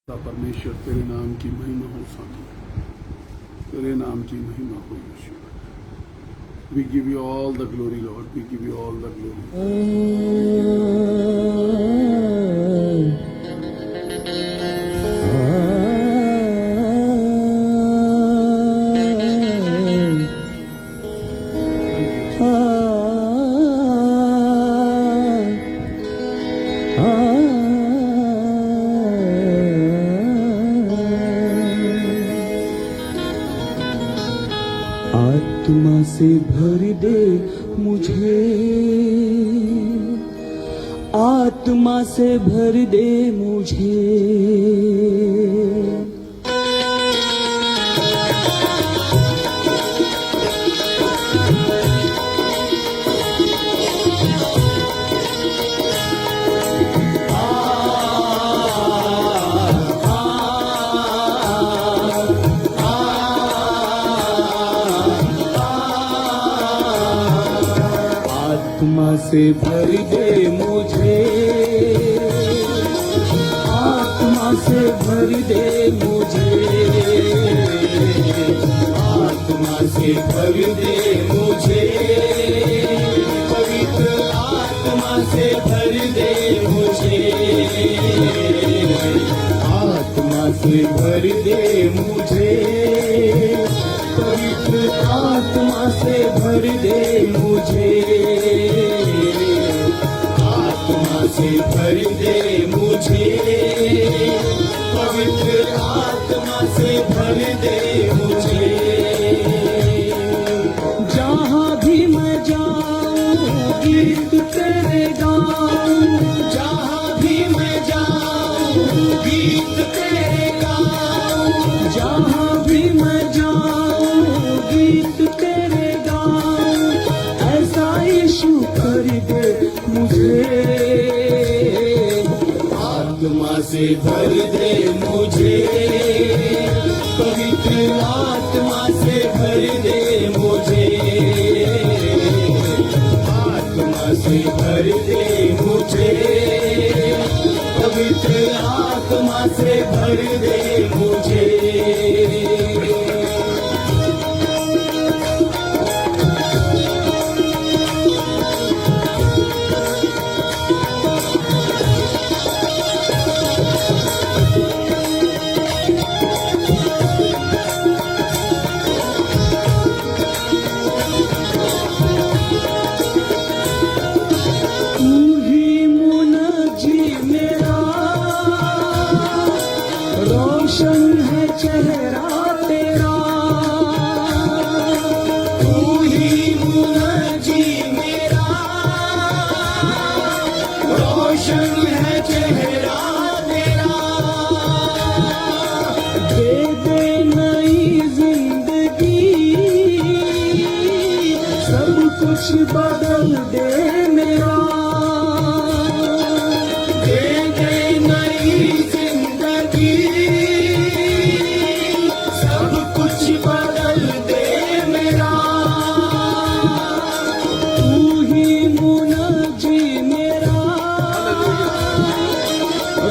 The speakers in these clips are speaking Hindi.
परमेश्वर तेरे नाम की महिमा हो साथी, तेरे नाम की महिमा हो यीशु। We give you all the glory, Lord. We give you all the glory. आत्मा से भर दे मुझे, आत्मा से भर दे मुझे, आत्मा से भर दे मुझे, आत्मा से भर दे मुझे, आत्मा से भर दे मुझे, पवित्र आत्मा से भर दे मुझे, आत्मा से भर दे मुझे, पवित्र आत्मा से भर दे मुझे, आत्मा से भर दे मुझे, पवित्र आत्मा से भर दे मुझे। जहाँ भी मैं जाऊँ गीत तेरे गाऊँ, जहाँ भी मैं जाऊँ गीत तेरे गाऊँ, जहाँ भी मैं जाऊँ गीत तेरे गाऊँ, ऐसा यीशु कर दे मुझे, आत्मा से भर दे मुझे, पवित्र आत्मा से भर दे मुझे, आत्मा से भर दे मुझे, पवित्र आत्मा से भर दे मुझे। रोशन है चेहरा तेरा, तू ही मुनजी मेरा, रोशन है चेहरा तेरा, दे दे नई जिंदगी, सब कुछ बदल दे मेरा, दे दे नई जिंदगी, बदल दे मेरा, तू ही मुनजी मेरा,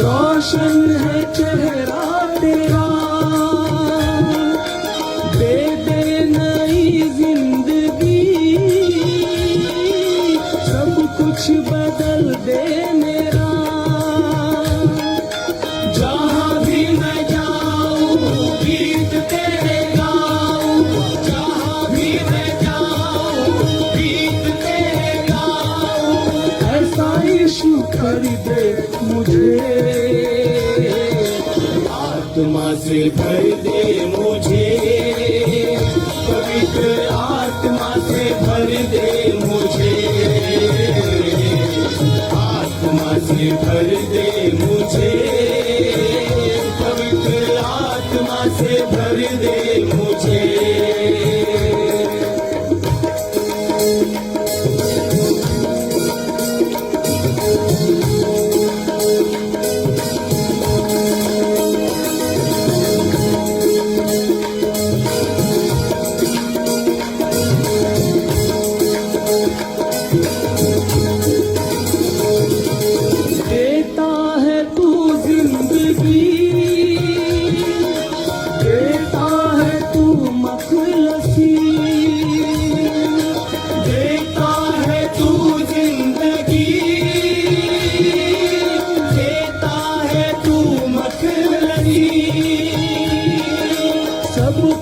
रोशन है चेहरा तेरा, दे दे नई जिंदगी, सब कुछ बदल दे मेरा। जहाँ भी मैं जाऊँ गीत तेरे गाऊँ, जहाँ भी मैं जाऊँ गीत तेरे गाऊँ, ऐसा यीशु कर दे मुझे, आत्मा से भर दे मुझे, पवित्र आत्मा से भर दे मुझे, आत्मा से भर दे मुझे, पवित्र आत्मा से भर दे मुझे। देता है तू जिंदगी,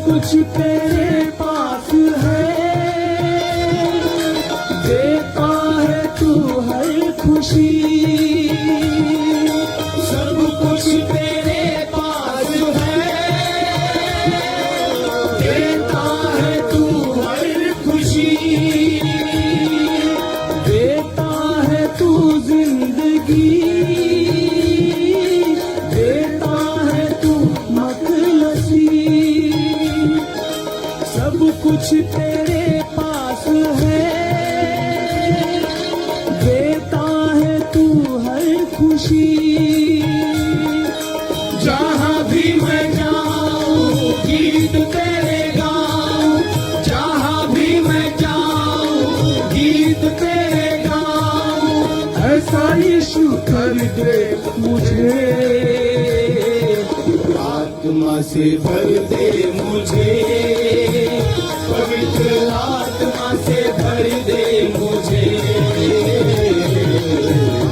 कुछ तेरे पास है, देता है तू हर खुशी। सब कुछ तेरे पास है, देता है तू हर खुशी। देता है तू जिंदगी, देता है तू मतलसी। सब कुछ तेरे पास है, देता है तू हर खुशी। जहाँ भी मैं जाऊँ गीत तेरे गाऊँ, जहाँ भी मैं जाऊँ गीत तेरे गाऊँ। ऐसा यीशु कर दे मुझे, आत्मा से भर दे मुझे, पवित्र आत्मा से भर दे मुझे।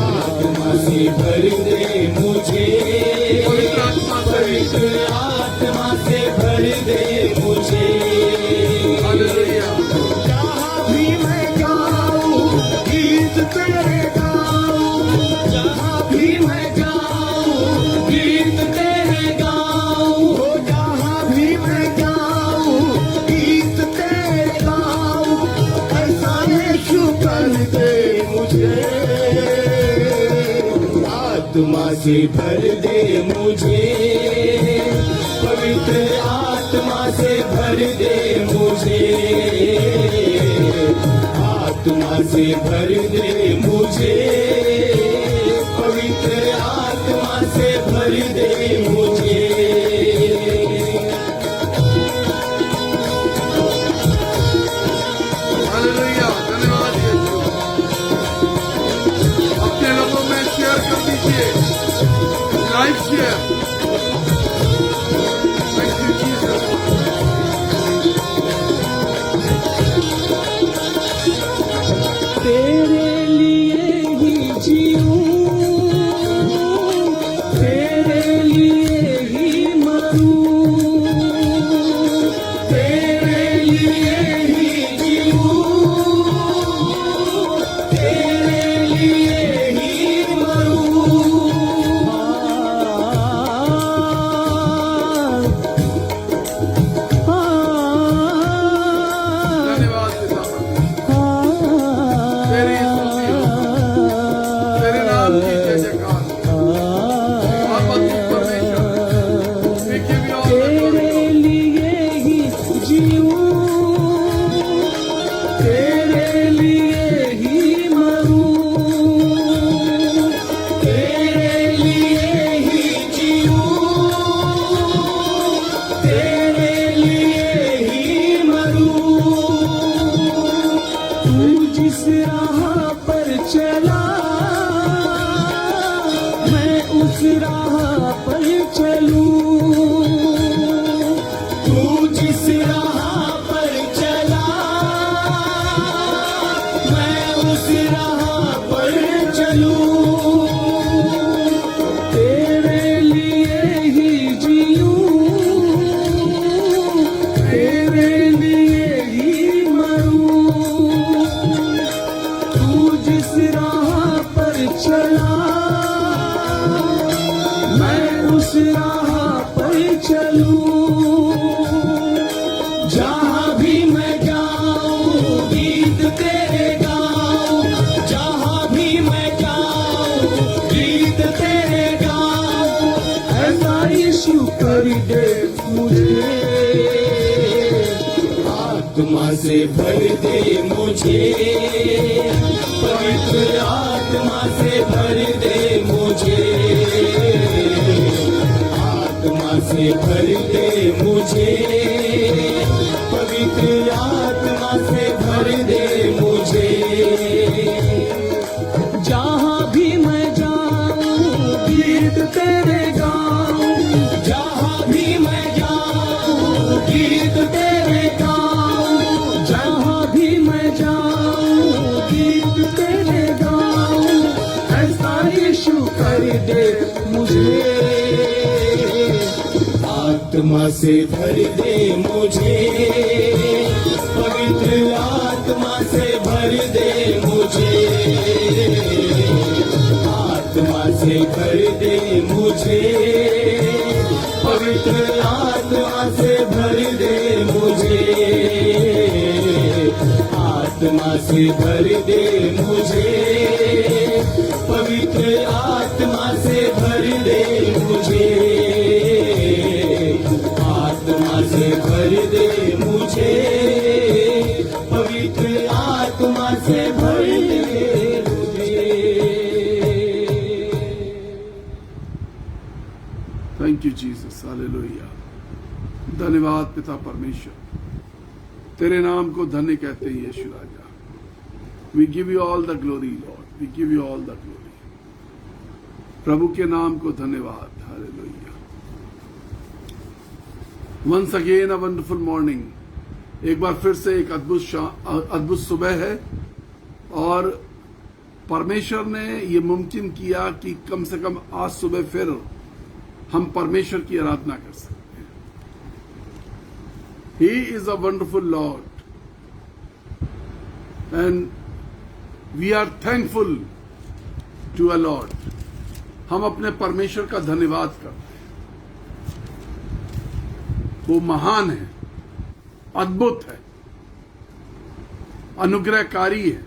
आत्मा से भर दे मुझे, पवित्र आत्मा से भर दे मुझे। जहाँ भी मैं जाऊँ गीत तेरे गाऊँ, जहाँ भी मैं जाऊँ गीत तेरे गाऊँ। जहाँ भी मैं जाऊँ गीत तेरे गाऊँ। ऐसा यीशु कर दे मुझे, आत्मा से भर दे मुझे, पवित्र आत्मा से भर दे मुझे। आत्मा से भर दे मुझे, पवित्र आत्मा से भर दे मुझे। हालेलुया, धन्यवाद यीशु। अपने लोगों में शेयर कर दीजिए, like share. Thank you, Jesus. तेरे लिए ही जीऊं, तेरे लिए ही मरूं। तेरे लिए ही जीऊं, तेरे लिए ही मरूं। धन्यवाद पिता, तेरी स्तुति हो, तेरे नाम की जय जयकार। महामहिम परमेश्वर, we give you all the glory, तेरे Lord. लिए ही जीऊं, तेरे लिए ही मरूं। तेरे लिए ही जीऊं, तेरे लिए ही मरूं। तू जिस राह पर चला, मैं उस राह पर चलूं। तू जिस राह पर चला, मैं उस राह पर चलूं। तेरे लिए ही जीऊं, तेरे लिए ही मरूं। तू जिस राह पर चला, मैं उस राह पर चलूं। जहाँ भी मैं जाऊँ गीत तेरे गाऊँ, जहाँ भी मैं जाऊँ गीत तेरे गाऊँ। ऐसा यीशु कर दे मुझे, आत्मा से भर दे मुझे, पवित्र आत्मा से भर दे मुझे। आत्मा से भर दे मुझे, पवित्र आत्मा से भर दे मुझे। जहाँ भी मैं जाऊँ गीत तेरे गाऊँ, जहाँ भी मैं जाऊँ गीत तेरे गाऊँ। जहाँ भी मैं जाऊँ गीत तेरे गाऊँ। ऐसा यीशु कर दे मुझे, आत्मा से भर दे मुझे, पवित्र आत्मा से भर दे मुझे, आत्मा से भर दे मुझे, पवित्र आत्मा से भर दे मुझे, आत्मा से भर दे मुझे, पवित्र आत्मा से भर दे मुझे, आत्मा से भर दे मुझे, पवित्र आत्मा से भर दे मुझे। Thank you Jesus, hallelujah. धन्यवाद पिता परमेश्वर, तेरे नाम को धन्य कहते हैं यीशु राजा। We give you all the glory Lord, we give you all the glory. प्रभु के नाम को धन्यवाद, hallelujah. Once again a wonderful morning, एक बार फिर से एक अद्भुत सुबह है और परमेश्वर ने ये मुमकिन किया कि कम से कम आज सुबह फिर हम परमेश्वर की आराधना कर सकते हैं। He is a wonderful Lord and we are thankful to our Lord. हम अपने परमेश्वर का धन्यवाद करते हैं। वो महान है, अद्भुत है, अनुग्रहकारी है,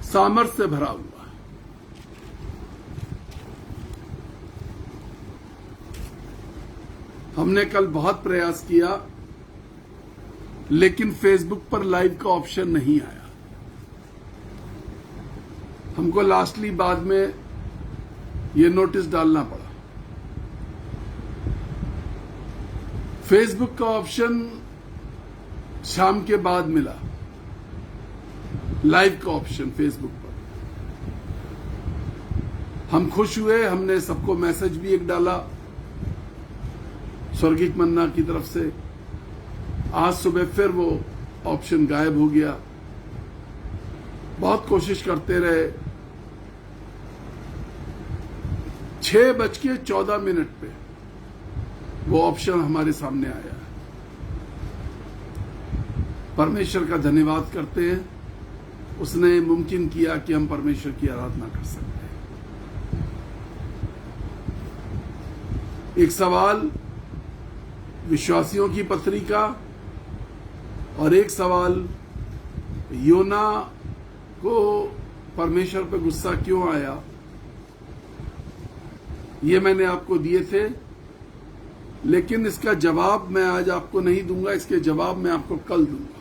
सामर्थ्य से भरा हुआ। हमने कल बहुत प्रयास किया लेकिन फेसबुक पर लाइव का ऑप्शन नहीं आया। हमको लास्टली बाद में ये नोटिस डालना पड़ा। फेसबुक का ऑप्शन शाम के बाद मिला, लाइव का ऑप्शन फेसबुक पर। हम खुश हुए, हमने सबको मैसेज भी एक डाला स्वर्गिक मन्ना की तरफ से। आज सुबह फिर वो ऑप्शन गायब हो गया। बहुत कोशिश करते रहे। 6:14 पे वो ऑप्शन हमारे सामने आया। परमेश्वर का धन्यवाद करते हैं, उसने मुमकिन किया कि हम परमेश्वर की आराधना कर सकते हैं। एक सवाल विश्वासियों की पत्री का और एक सवाल योना को परमेश्वर पर गुस्सा क्यों आया, ये मैंने आपको दिए थे, लेकिन इसका जवाब मैं आज आपको नहीं दूंगा। इसके जवाब मैं आपको कल दूंगा।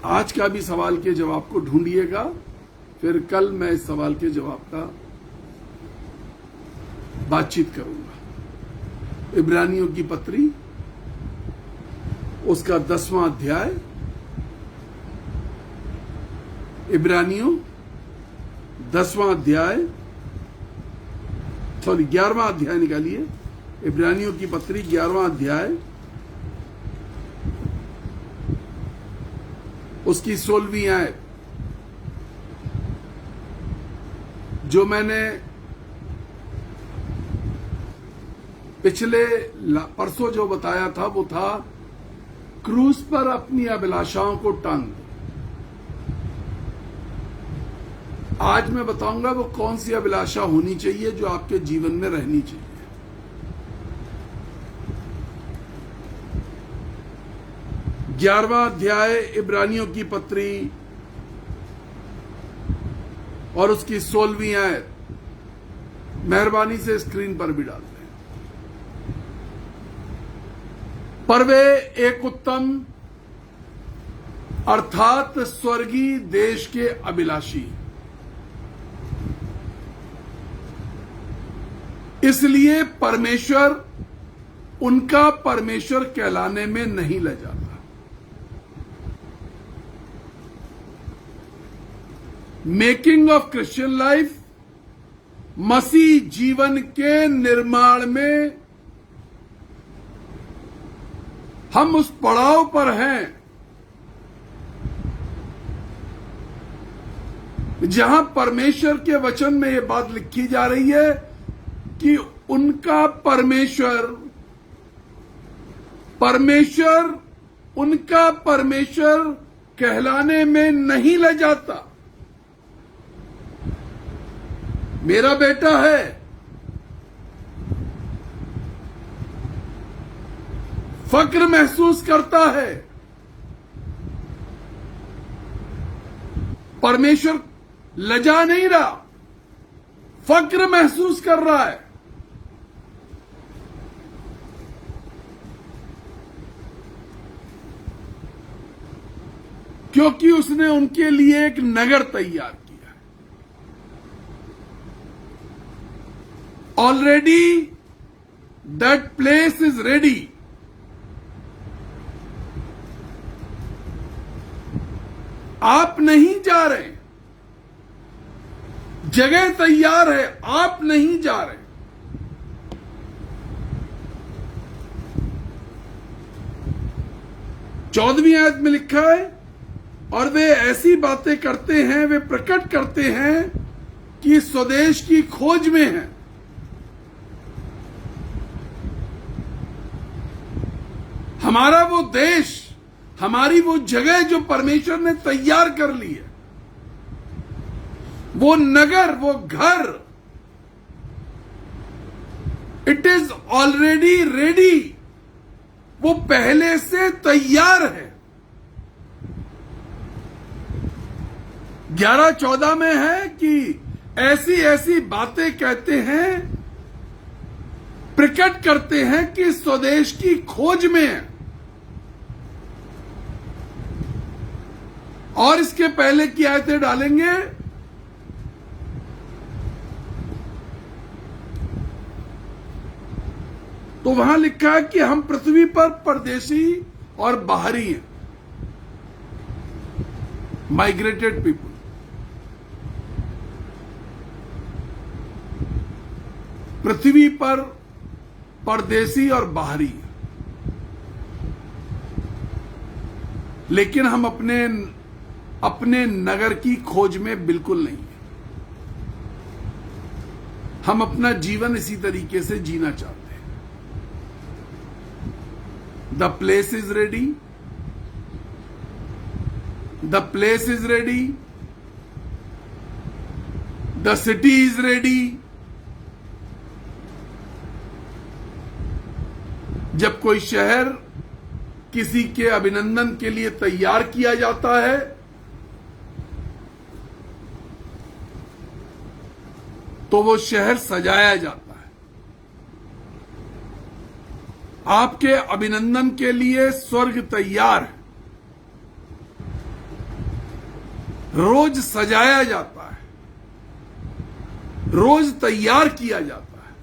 आज का भी सवाल के जवाब को ढूंढिएगा, फिर कल मैं इस सवाल के जवाब का बातचीत करूंगा। इब्रानियों की पत्री, उसका 10वां अध्याय, इब्रानियों 10वां अध्याय, 11वां अध्याय निकालिए। इब्रानियों की पत्री 11वां अध्याय, उसकी 16वीं आयत, जो मैंने पिछले परसों जो बताया था वो था क्रूस पर अपनी अभिलाषाओं को टांग दो। आज मैं बताऊंगा वो कौन सी अभिलाषा होनी चाहिए जो आपके जीवन में रहनी चाहिए। ग्यारहवां अध्याय इब्रानियों की पत्री और उसकी 16वीं आयत, मेहरबानी से स्क्रीन पर भी डाल दें। पर वे एक उत्तम अर्थात स्वर्गीय देश के अभिलाषी, इसलिए परमेश्वर उनका परमेश्वर कहलाने में नहीं लजाता। मेकिंग ऑफ क्रिश्चियन लाइफ, मसीह जीवन के निर्माण में हम उस पड़ाव पर हैं जहां परमेश्वर के वचन में यह बात लिखी जा रही है कि उनका परमेश्वर कहलाने में नहीं लजाता। मेरा बेटा है, फक्र महसूस करता है, परमेश्वर लजा नहीं रहा, फक्र महसूस कर रहा है। क्योंकि उसने उनके लिए एक नगर तैयार किया है। Already that place is ready. आप नहीं जा रहे, जगह तैयार है, आप नहीं जा रहे। चौदहवीं आयत में लिखा है, और वे ऐसी बातें करते हैं, वे प्रकट करते हैं कि स्वदेश की खोज में हैं। हमारा वो देश, हमारी वो जगह जो परमेश्वर ने तैयार कर ली है, वो नगर, वो घर, इट इज ऑलरेडी रेडी। वो पहले से तैयार है। 11-14 में है कि ऐसी ऐसी बातें कहते हैं, प्रकट करते हैं कि स्वदेश की खोज में है। और इसके पहले की आयतें डालेंगे, तो वहां लिखा है कि हम पृथ्वी पर परदेशी और बाहरी हैं, माइग्रेटेड पीपल। पृथ्वी पर परदेशी और बाहरी, लेकिन हम अपने नगर की खोज में बिल्कुल नहीं है। हम अपना जीवन इसी तरीके से जीना चाहते हैं। The place is ready, the place is ready, the city is ready. जब कोई शहर किसी के अभिनंदन के लिए तैयार किया जाता है, तो वो शहर सजाया जाता है। आपके अभिनंदन के लिए स्वर्ग तैयार है, रोज सजाया जाता है, रोज तैयार किया जाता है।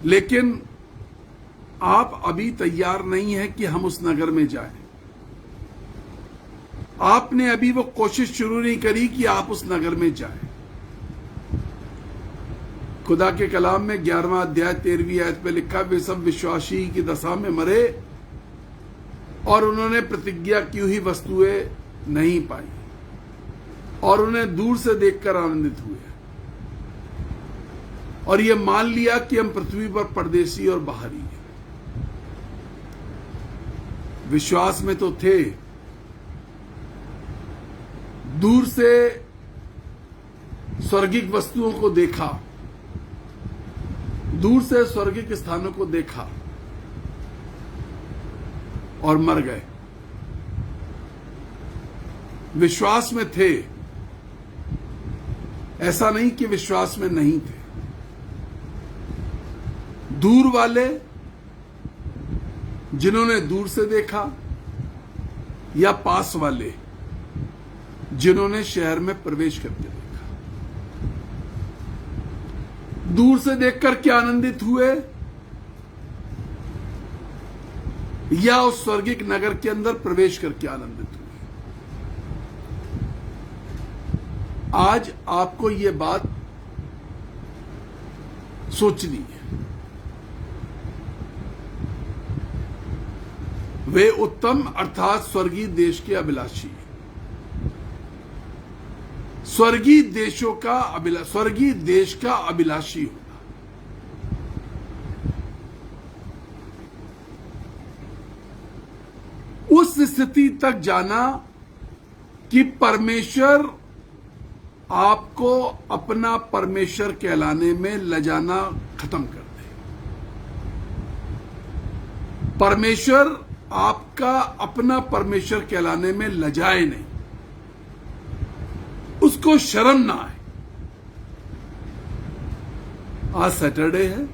लेकिन आप अभी तैयार नहीं है कि हम उस नगर में जाएं। आपने अभी वो कोशिश शुरू नहीं करी कि आप उस नगर में जाएं। खुदा के कलाम में 11वां अध्याय 13वीं आयत में लिखा, वे सब विश्वासी की दशा में मरे और उन्होंने प्रतिज्ञा की हुई वस्तुएं नहीं पाई और उन्हें दूर से देखकर आनंदित हुए और ये मान लिया कि हम पृथ्वी पर परदेशी और बाहरी हैं। विश्वास में तो थे, दूर से स्वर्गिक वस्तुओं को देखा, दूर से स्वर्गिक स्थानों को देखा और मर गए। विश्वास में थे, ऐसा नहीं कि विश्वास में नहीं थे। दूर वाले जिन्होंने दूर से देखा या पास वाले जिन्होंने शहर में प्रवेश करके देखा। दूर से देखकर क्या आनंदित हुए या उस स्वर्गिक नगर के अंदर प्रवेश करके आनंदित हुए। आज आपको यह बात सोचनी है। वे उत्तम अर्थात स्वर्गीय देश के अभिलाषी, स्वर्गीय देश का अभिलाषी होना। उस स्थिति तक जाना कि परमेश्वर आपको अपना परमेश्वर कहलाने में लजाना खत्म कर दे। परमेश्वर आपका अपना परमेश्वर कहलाने में लजाए नहीं, उसको शर्म ना आए। आज सैटरडे है,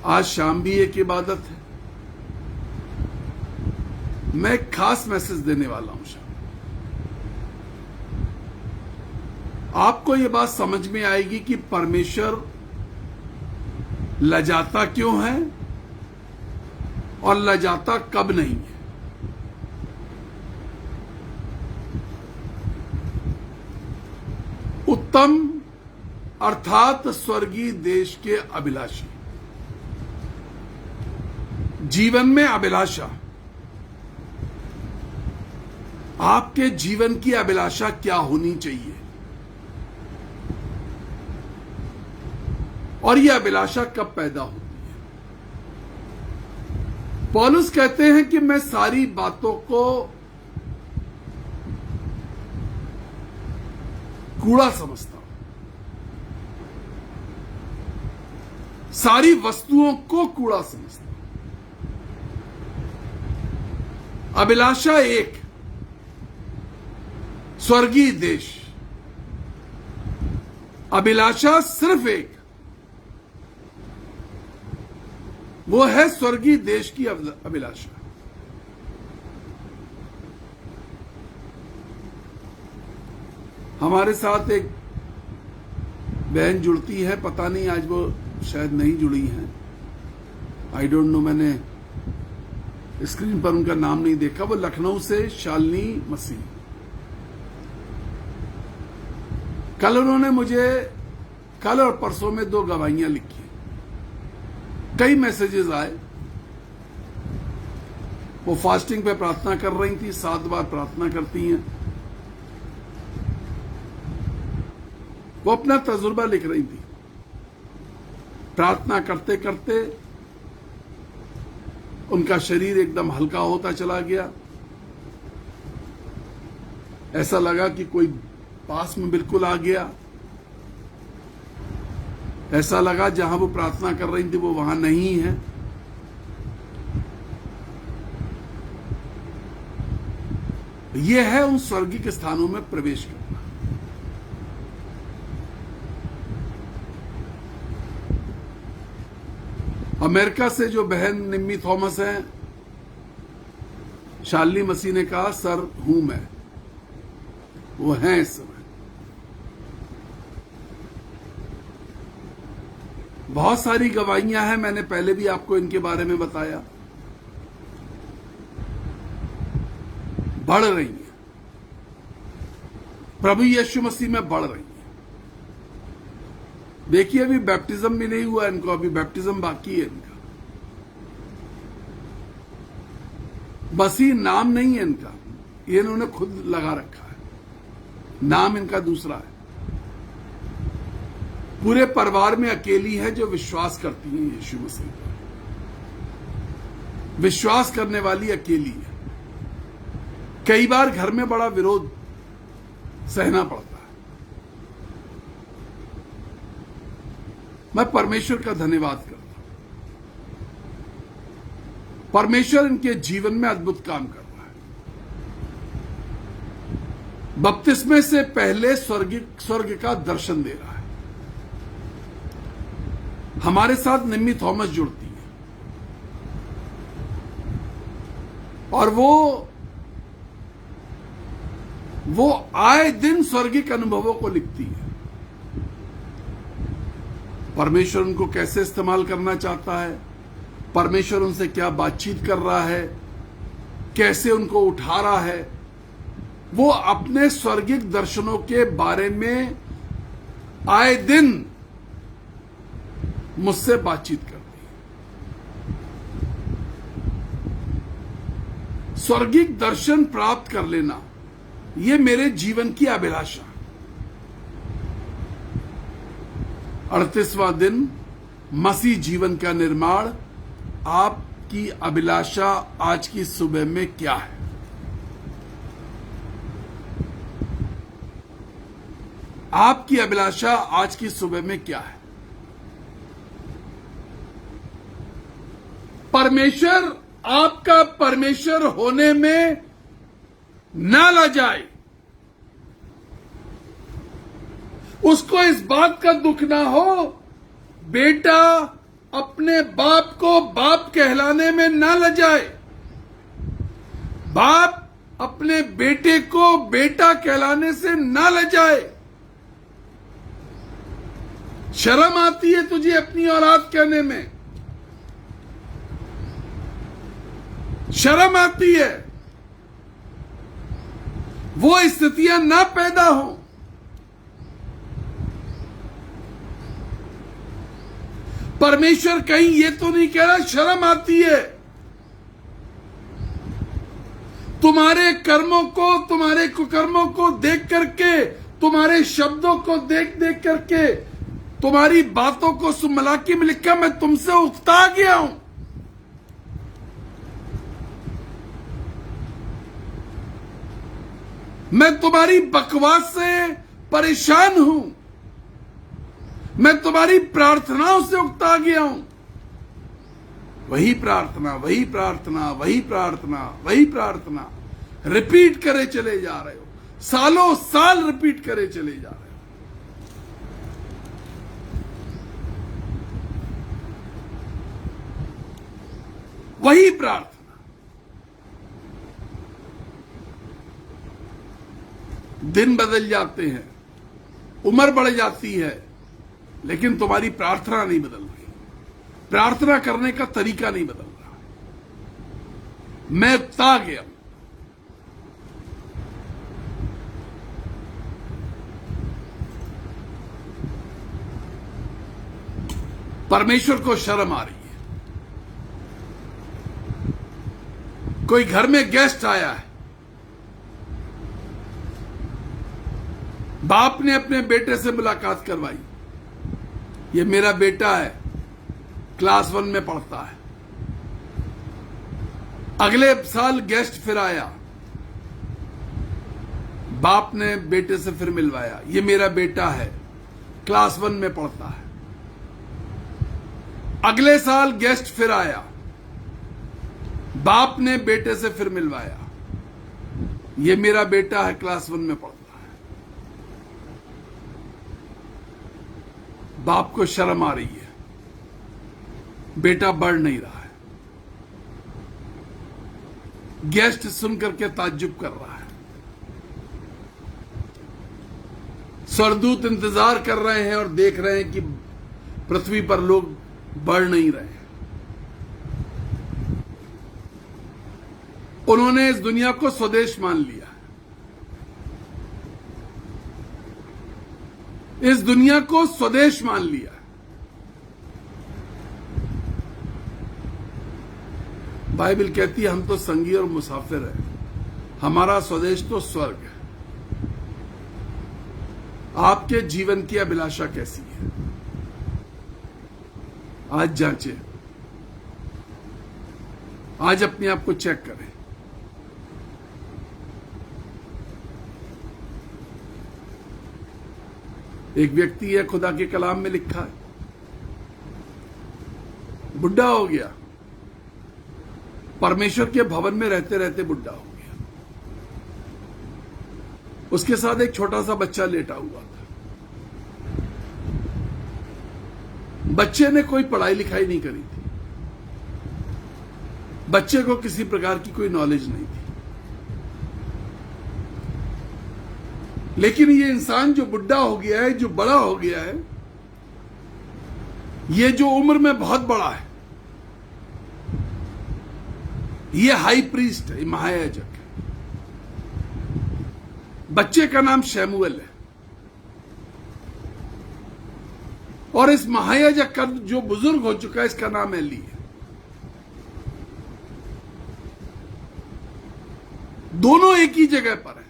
आज शाम भी एक इबादत है। मैं एक खास मैसेज देने वाला हूं शाम। आपको यह बात समझ में आएगी कि परमेश्वर लजाता क्यों है और लजाता कब नहीं है। उत्तम अर्थात स्वर्गीय देश के अभिलाषी। जीवन में अभिलाषा, आपके जीवन की अभिलाषा क्या होनी चाहिए और यह अभिलाषा कब पैदा होती है। पौलुस कहते हैं कि मैं सारी बातों को कूड़ा समझता हूं, सारी वस्तुओं को कूड़ा समझता हूं। अभिलाषा एक, स्वर्गीय देश। अभिलाषा सिर्फ एक, वो है स्वर्गीय देश की अभिलाषा। हमारे साथ एक बहन जुड़ती है, पता नहीं आज वो शायद नहीं जुड़ी हैं, आई डोंट नो, मैंने स्क्रीन पर उनका नाम नहीं देखा। वो लखनऊ से शालिनी मसीह। कल उन्होंने मुझे, कल और परसों में 2 गवाहियां लिखी, कई मैसेजेस आए। वो फास्टिंग पे प्रार्थना कर रही थी, 7 बार प्रार्थना करती हैं। वो अपना तजुर्बा लिख रही थी। प्रार्थना करते करते उनका शरीर एकदम हल्का होता चला गया। ऐसा लगा कि कोई पास में बिल्कुल आ गया। ऐसा लगा जहां वो प्रार्थना कर रही थी वो वहां नहीं है। यह है उन स्वर्गीय स्थानों में प्रवेश करना। अमेरिका से जो बहन निम्मी थॉमस हैं, शालिनी मसीह ने कहा सर हूं मैं, वो हैं इस समय। बहुत सारी गवाहियां हैं, मैंने पहले भी आपको इनके बारे में बताया, बढ़ रही हैं, प्रभु यीशु मसीह में बढ़ रही हैं। देखिए अभी बैप्टिज्म भी नहीं हुआ इनको, अभी बैप्टिज्म बाकी है इनका। मसीह नाम नहीं है इनका, ये इन्होंने खुद लगा रखा है, नाम इनका दूसरा है। पूरे परिवार में अकेली है जो विश्वास करती है यीशु मसीह पर। विश्वास करने वाली अकेली है। कई बार घर में बड़ा विरोध सहना पड़ता है। मैं परमेश्वर का धन्यवाद करता हूं। परमेश्वर इनके जीवन में अद्भुत काम कर रहा है। बपतिस्मे से पहले स्वर्ग का दर्शन दे रहा है। हमारे साथ निम्मी थॉमस जुड़ती है और वो आए दिन स्वर्गिक अनुभवों को लिखती है। परमेश्वर उनको कैसे इस्तेमाल करना चाहता है, परमेश्वर उनसे क्या बातचीत कर रहा है, कैसे उनको उठा रहा है, वो अपने स्वर्गिक दर्शनों के बारे में आए दिन मुझसे बातचीत करती है। स्वर्गिक दर्शन प्राप्त कर लेना, ये मेरे जीवन की अभिलाषा। 38वां दिन, मसीह जीवन का निर्माण। आपकी अभिलाषा आज की सुबह में क्या है? आपकी अभिलाषा आज की सुबह में क्या है? परमेश्वर आपका परमेश्वर होने में ना लजाए। उसको इस बात का दुख ना हो बेटा अपने बाप को बाप कहलाने में ना लजाए, बाप अपने बेटे को बेटा कहलाने से ना लजाए। शर्म आती है तुझे अपनी औलाद कहने में, शर्म आती है। वो स्थितियां ना पैदा हो। परमेश्वर कहीं ये तो नहीं कह रहा शर्म आती है। तुम्हारे कर्मों को, तुम्हारे कुकर्मों को देख करके, तुम्हारे शब्दों को देख देख करके, तुम्हारी बातों को मलाकी में लिखा, मैं तुमसे उकता गया हूं। मैं तुम्हारी बकवास से परेशान हूं। मैं तुम्हारी प्रार्थनाओं से उकता गया हूं। वही प्रार्थना, वही प्रार्थना, वही प्रार्थना, वही प्रार्थना रिपीट करे चले जा रहे हो। सालों साल रिपीट करे चले जा रहे हो। वही प्रार्थना। दिन बदल जाते हैं, उम्र बढ़ जाती है, लेकिन तुम्हारी प्रार्थना नहीं बदल रही। प्रार्थना करने का तरीका नहीं बदल रहा। मैं उकता गया। परमेश्वर को शर्म आ रही है। कोई घर में गेस्ट आया है, बाप ने अपने बेटे से मुलाकात करवाई। ये मेरा बेटा है, क्लास 1 में पढ़ता है। अगले साल गेस्ट फिर आया, बाप ने बेटे से फिर मिलवाया। ये मेरा बेटा है, क्लास 1 में पढ़ता है। अगले साल गेस्ट फिर आया, बाप ने बेटे से फिर मिलवाया। ये मेरा बेटा है, क्लास 1 में पढ़ता है। बाप को शर्म आ रही है, बेटा बढ़ नहीं रहा है। गेस्ट सुन करके ताज्जुब कर रहा है। स्वर्गदूत इंतजार कर रहे हैं और देख रहे हैं कि पृथ्वी पर लोग बढ़ नहीं रहे हैं। उन्होंने इस दुनिया को स्वदेश मान लिया। इस दुनिया को स्वदेश मान लिया। बाइबल कहती है हम तो संगी और मुसाफिर हैं, हमारा स्वदेश तो स्वर्ग है। आपके जीवन की अभिलाषा कैसी है? आज जांचें, आज अपने आप को चेक करें। एक व्यक्ति है, खुदा के कलाम में लिखा है, बुढ़ा हो गया, परमेश्वर के भवन में रहते रहते बुढ़ा हो गया। उसके साथ एक छोटा सा बच्चा लेटा हुआ था। बच्चे ने कोई पढ़ाई लिखाई नहीं करी थी, बच्चे को किसी प्रकार की कोई नॉलेज नहीं थी। लेकिन ये इंसान जो बुढ़ा हो गया है, जो बड़ा हो गया है, ये जो उम्र में बहुत बड़ा है, ये हाई प्रीस्ट है, महायाजक है। बच्चे का नाम शैमुएल है। और इस महायाजक का जो बुजुर्ग हो चुका है, इसका नाम एली है। दोनों एक ही जगह पर है,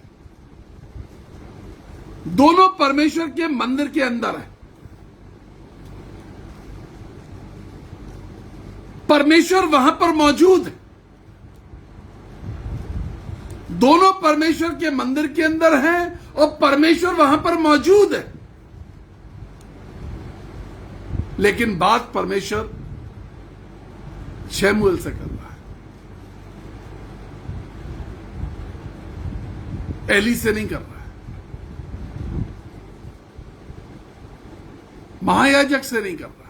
दोनों परमेश्वर के मंदिर के अंदर है। परमेश्वर वहां पर मौजूद है, दोनों परमेश्वर के मंदिर के अंदर हैं और परमेश्वर वहां पर मौजूद है। लेकिन बात परमेश्वर शमूएल से कर रहा है, एली से नहीं कर रहा है, महायाजक से नहीं कर रहा है।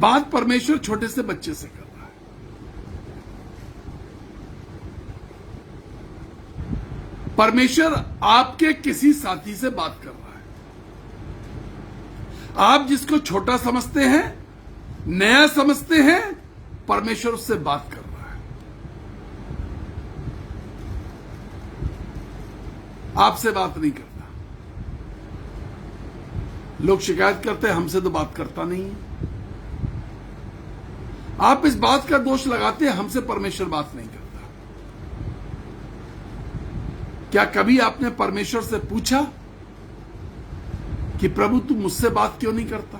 बात परमेश्वर छोटे से बच्चे से कर रहा है। परमेश्वर आपके किसी साथी से बात कर रहा है। आप जिसको छोटा समझते हैं, नया समझते हैं, परमेश्वर उससे बात कर रहा है। आपसे बात नहीं करता। लोग शिकायत करते हैं हमसे तो बात करता नहीं है। आप इस बात का दोष लगाते हैं हमसे परमेश्वर बात नहीं करता। क्या कभी आपने परमेश्वर से पूछा कि प्रभु तू मुझसे बात क्यों नहीं करता?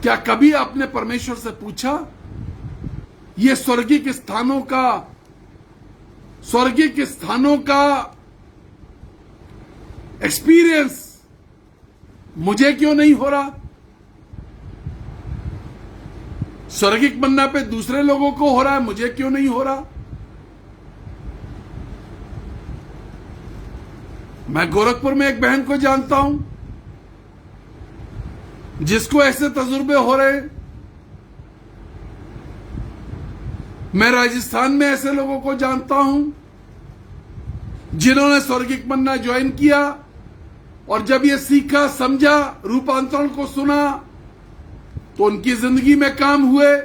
क्या कभी आपने परमेश्वर से पूछा ये स्वर्गिक स्थानों का एक्सपीरियंस मुझे क्यों नहीं हो रहा? स्वर्गिक मन्ना पे दूसरे लोगों को हो रहा है, मुझे क्यों नहीं हो रहा? मैं गोरखपुर में एक बहन को जानता हूं जिसको ऐसे तजुर्बे हो रहे। मैं राजस्थान में ऐसे लोगों को जानता हूं जिन्होंने स्वर्गिक मन्ना ज्वाइन किया और जब ये सीखा, समझा, रूपांतरण को सुना तो उनकी जिंदगी में काम हुए।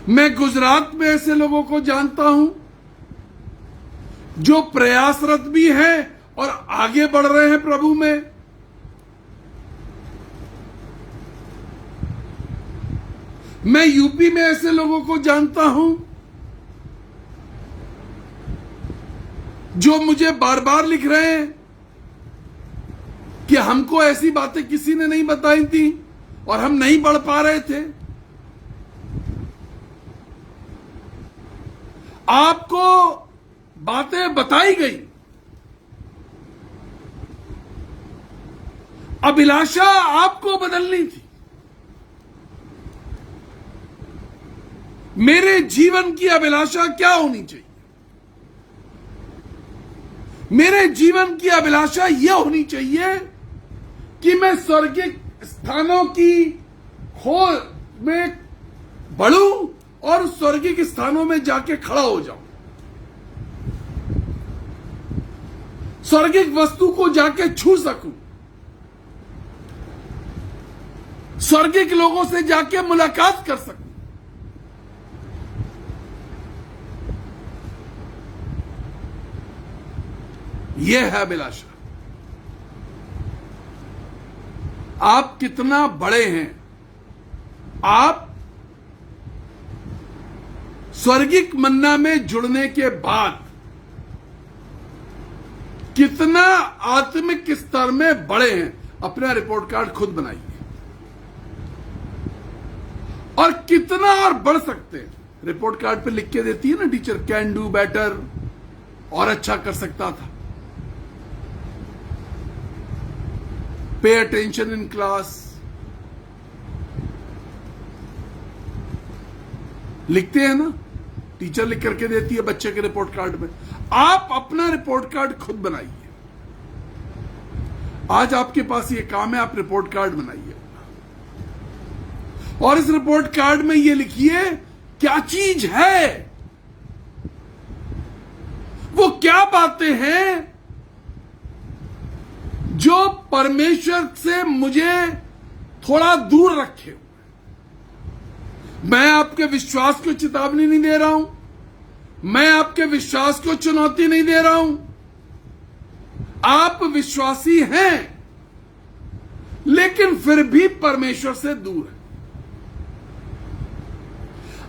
मैं गुजरात में ऐसे लोगों को जानता हूं जो प्रयासरत भी हैं और आगे बढ़ रहे हैं प्रभु में। मैं यूपी में ऐसे लोगों को जानता हूं जो मुझे बार बार लिख रहे हैं कि हमको ऐसी बातें किसी ने नहीं बताई थी और हम नहीं बढ़ पा रहे थे। आपको बातें बताई गई, अभिलाषा आपको बदलनी थी। मेरे जीवन की अभिलाषा क्या होनी चाहिए? मेरे जीवन की अभिलाषा यह होनी चाहिए कि मैं स्वर्गिक स्थानों की खोज में बढ़ूं और स्वर्गिक स्थानों में जाके खड़ा हो जाऊं, स्वर्गिक वस्तु को जाके छू सकूं, स्वर्गिक लोगों से जाके मुलाकात कर सकूं। यह है अभिलाषा। आप कितना बड़े हैं, आप स्वर्गिक मन्ना में जुड़ने के बाद कितना आत्मिक स्तर में बड़े हैं, अपना रिपोर्ट कार्ड खुद बनाइए। और कितना और बढ़ सकते हैं, रिपोर्ट कार्ड पे लिख के देती है ना टीचर, कैन डू बेटर, और अच्छा कर सकता था, पे अटेंशन इन क्लास, लिखते हैं ना, टीचर लिख करके देती है बच्चे के रिपोर्ट कार्ड में। आप अपना रिपोर्ट कार्ड खुद बनाइए। आज आपके पास ये काम है, आप रिपोर्ट कार्ड बनाइए और इस रिपोर्ट कार्ड में ये लिखिए क्या चीज है, वो क्या बातें हैं जो परमेश्वर से मुझे थोड़ा दूर रखे। मैं आपके विश्वास को चेतावनी नहीं दे रहा हूं, मैं आपके विश्वास को चुनौती नहीं दे रहा हूं। आप विश्वासी हैं लेकिन फिर भी परमेश्वर से दूर है।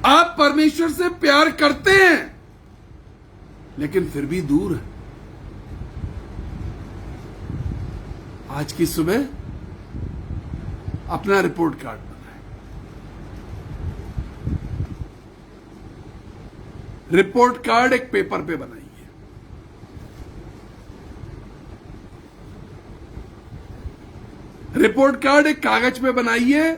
आप परमेश्वर से प्यार करते हैं लेकिन फिर भी दूर है। आज की सुबह अपना रिपोर्ट कार्ड बनाएं। रिपोर्ट कार्ड एक पेपर पे बनाइए। रिपोर्ट कार्ड एक कागज पे बनाइए।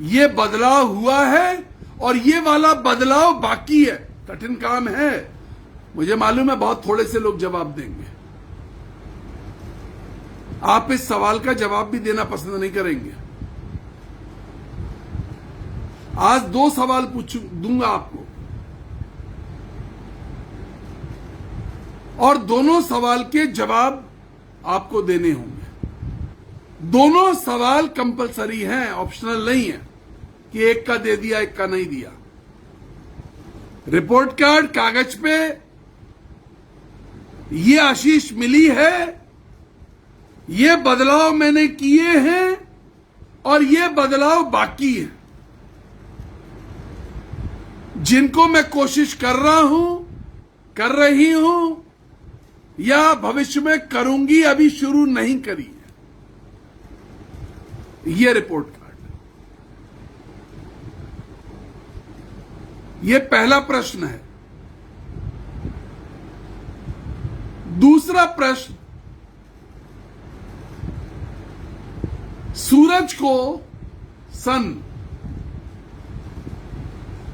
ये बदलाव हुआ है और ये वाला बदलाव बाकी है। कठिन काम है, मुझे मालूम है बहुत थोड़े से लोग जवाब देंगे। आप इस सवाल का जवाब भी देना पसंद नहीं करेंगे। आज 2 सवाल दूंगा आपको और दोनों सवाल के जवाब आपको देने होंगे। दोनों सवाल कंपलसरी हैं, ऑप्शनल नहीं है कि एक का दे दिया एक का नहीं दिया। रिपोर्ट कार्ड कागज पे ये आशीष मिली है, ये बदलाव मैंने किए हैं और ये बदलाव बाकी है जिनको मैं कोशिश कर रहा हूं, कर रही हूं या भविष्य में करूंगी, अभी शुरू नहीं करी है। ये रिपोर्ट कार्ड, ये पहला प्रश्न है। दूसरा प्रश्न, सूरज को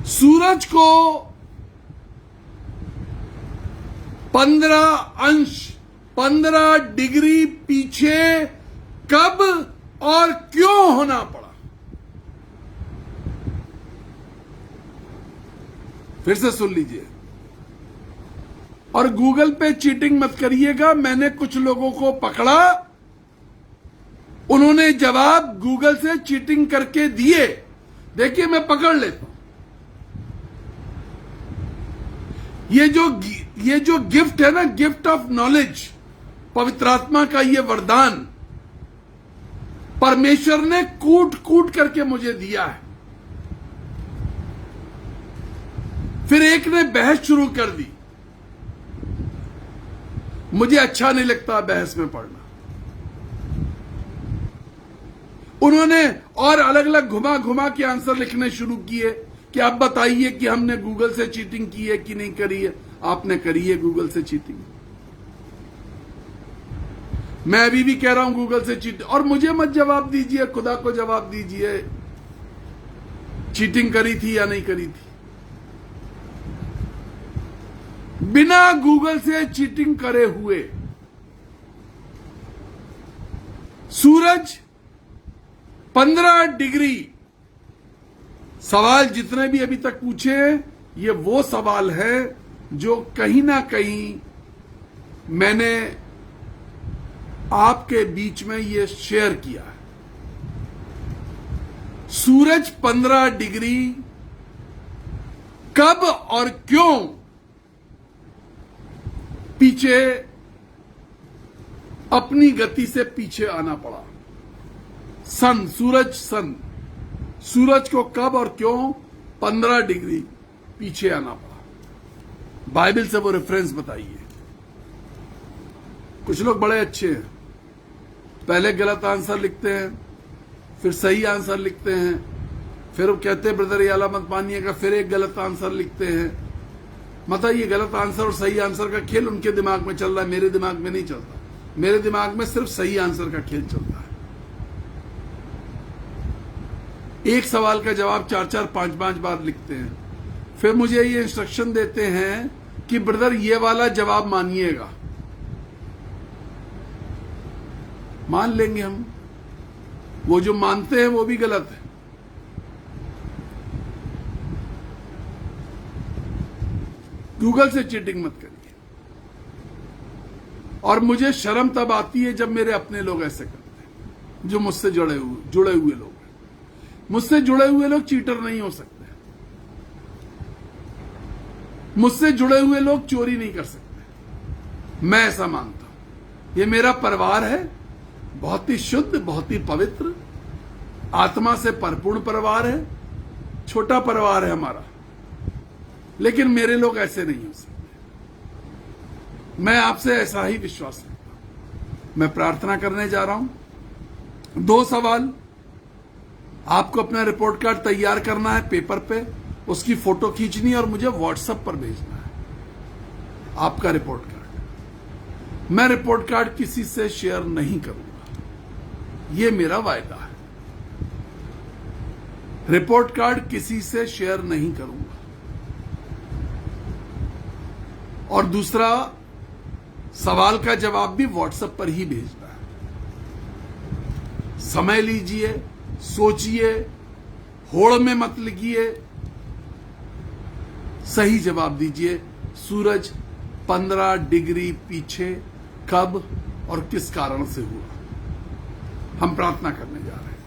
सूरज को 15 डिग्री पीछे कब और क्यों होना पड़ा? फिर से सुन लीजिए और गूगल पे चीटिंग मत करिएगा। मैंने कुछ लोगों को पकड़ा, उन्होंने जवाब गूगल से चीटिंग करके दिए। देखिए मैं पकड़ लेता हूं। ये जो गिफ्ट है ना, गिफ्ट ऑफ नॉलेज, पवित्र आत्मा का ये वरदान परमेश्वर ने कूट कूट करके मुझे दिया है। फिर एक ने बहस शुरू कर दी। मुझे अच्छा नहीं लगता बहस में पढ़ना। उन्होंने और अलग अलग घुमा घुमा के आंसर लिखने शुरू किए कि आप बताइए कि हमने गूगल से चीटिंग की है कि नहीं करी है। आपने करी है गूगल से चीटिंग। मैं अभी भी कह रहा हूं गूगल से चीटिंग। और मुझे मत जवाब दीजिए, खुदा को जवाब दीजिए चीटिंग करी थी या नहीं करी थी। बिना गूगल से चीटिंग करे हुए सूरज 15 डिग्री, सवाल जितने भी अभी तक पूछे ये वो सवाल है जो कहीं ना कहीं मैंने आपके बीच में ये शेयर किया है। सूरज 15 डिग्री कब और क्यों पीछे, अपनी गति से पीछे आना पड़ा। सूरज को कब और क्यों 15 डिग्री पीछे आना पड़ा। बाइबल से वो रेफरेंस बताइए। कुछ लोग बड़े अच्छे हैं, पहले गलत आंसर लिखते हैं, फिर सही आंसर लिखते हैं, फिर वो कहते हैं ब्रदर ये वाला मत मानिएगा, फिर एक गलत आंसर लिखते हैं। मतलब ये गलत आंसर और सही आंसर का खेल उनके दिमाग में चल रहा है, मेरे दिमाग में नहीं चलता। मेरे दिमाग में सिर्फ सही आंसर का खेल चलता है। एक सवाल का जवाब 4-4, 5-5 बार लिखते हैं, फिर मुझे ये इंस्ट्रक्शन देते हैं कि ब्रदर ये वाला जवाब मानिएगा। मान लेंगे हम, वो जो मानते हैं वो भी गलत है। गूगल से चीटिंग मत करिए। और मुझे शर्म तब आती है जब मेरे अपने लोग ऐसे करते हैं, जो मुझसे जुड़े हुए लोग हैं। मुझसे जुड़े हुए लोग चीटर नहीं हो सकते। मुझसे जुड़े हुए लोग चोरी नहीं कर सकते। मैं ऐसा मानता हूं। ये मेरा परिवार है, बहुत ही शुद्ध, बहुत ही पवित्र, आत्मा से परिपूर्ण परिवार है। छोटा परिवार है हमारा। लेकिन मेरे लोग ऐसे नहीं हो सकते। मैं आपसे ऐसा ही विश्वास रखता हूं। मैं प्रार्थना करने जा रहा हूं। 2 सवाल, आपको अपना रिपोर्ट कार्ड तैयार करना है पेपर पे, उसकी फोटो खींचनी है और मुझे व्हाट्सएप पर भेजना है आपका रिपोर्ट कार्ड। मैं रिपोर्ट कार्ड किसी से शेयर नहीं करूंगा, ये मेरा वायदा है। रिपोर्ट कार्ड किसी से शेयर नहीं करूंगा। और दूसरा, सवाल का जवाब भी व्हाट्सएप पर ही भेजना है। समय लीजिए, सोचिए, होड़ में मत लिखिए, सही जवाब दीजिए। सूरज 15 डिग्री पीछे कब और किस कारण से हुआ? हम प्रार्थना करने जा रहे हैं।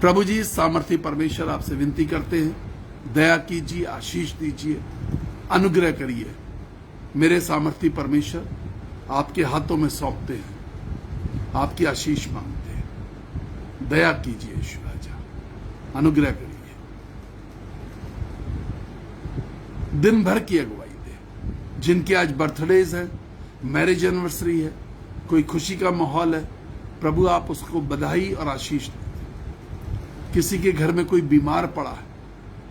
प्रभु जी, सामर्थी परमेश्वर, आपसे विनती करते हैं, दया कीजिए, आशीष दीजिए, अनुग्रह करिए। मेरे सामर्थी परमेश्वर, आपके हाथों में सौंपते हैं, आपकी आशीष मांगते हैं। दया कीजिए यीशु राजा, अनुग्रह करिए। दिन भर की अगुवाई दे। जिनके आज बर्थडेज है, मैरिज एनिवर्सरी है, कोई खुशी का माहौल है, प्रभु आप उसको बधाई और आशीष दें। किसी के घर में कोई बीमार पड़ा है,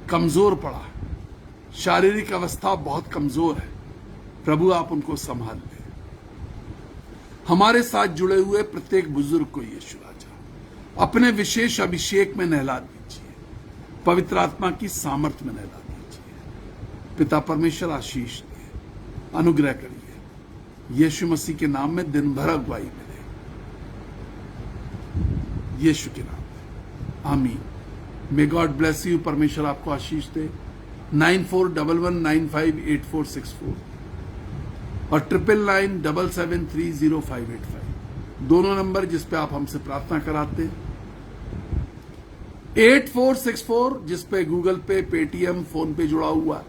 कमजोर पड़ा है, शारीरिक अवस्था बहुत कमजोर है, प्रभु आप उनको संभाल लें। हमारे साथ जुड़े हुए प्रत्येक बुजुर्ग को यीशु राजा अपने विशेष अभिषेक में नहला दीजिए, पवित्र आत्मा की सामर्थ में नहला दीजिए। पिता परमेश्वर आशीष दे, अनुग्रह करिए। यीशु मसीह के नाम में दिन भर अगुवाई मिले, यीशु के नाम में, आमीन। May God bless you. परमेश्वर आपको आशीष दे। 9411958464 और 9997730585 दोनों नंबर जिस पे आप हमसे प्रार्थना कराते हैं। 8464 जिस पे गूगल पे, पेटीएम, फोन पे जुड़ा हुआ है।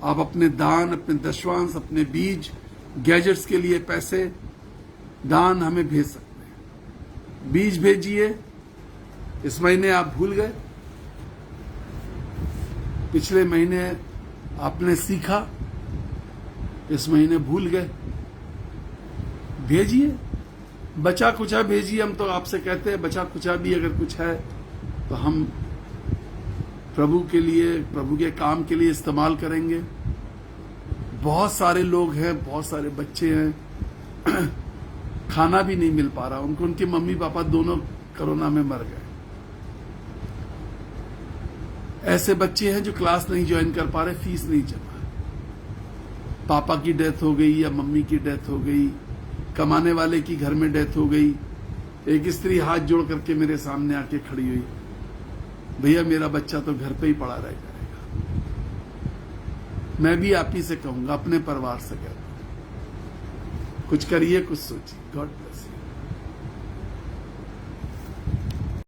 आप अपने दान, अपने दशवांश, अपने बीज, गैजेट्स के लिए पैसे दान हमें भेज सकते हैं। बीज भेजिए। इस महीने आप भूल गए, पिछले महीने आपने सीखा, इस महीने भूल गए, भेजिए। बचा कुचा भेजिए। हम तो आपसे कहते हैं बचा कुचा भी अगर कुछ है तो हम प्रभु के लिए, प्रभु के काम के लिए इस्तेमाल करेंगे। बहुत सारे लोग हैं, बहुत सारे बच्चे हैं, खाना भी नहीं मिल पा रहा उनको, उनके मम्मी पापा दोनों कोरोना में मर गए। ऐसे बच्चे हैं जो क्लास नहीं ज्वाइन कर पा रहे, फीस नहीं जमा, पापा की डेथ हो गई या मम्मी की डेथ हो गई, कमाने वाले की घर में डेथ हो गई। एक स्त्री हाथ जोड़ करके मेरे सामने आके खड़ी हुई, भैया मेरा बच्चा तो घर पे ही पड़ा रह जाएगा। मैं भी आप ही से कहूंगा, अपने परिवार से कहता हूं, कुछ करिए, कुछ सोचिए। गॉड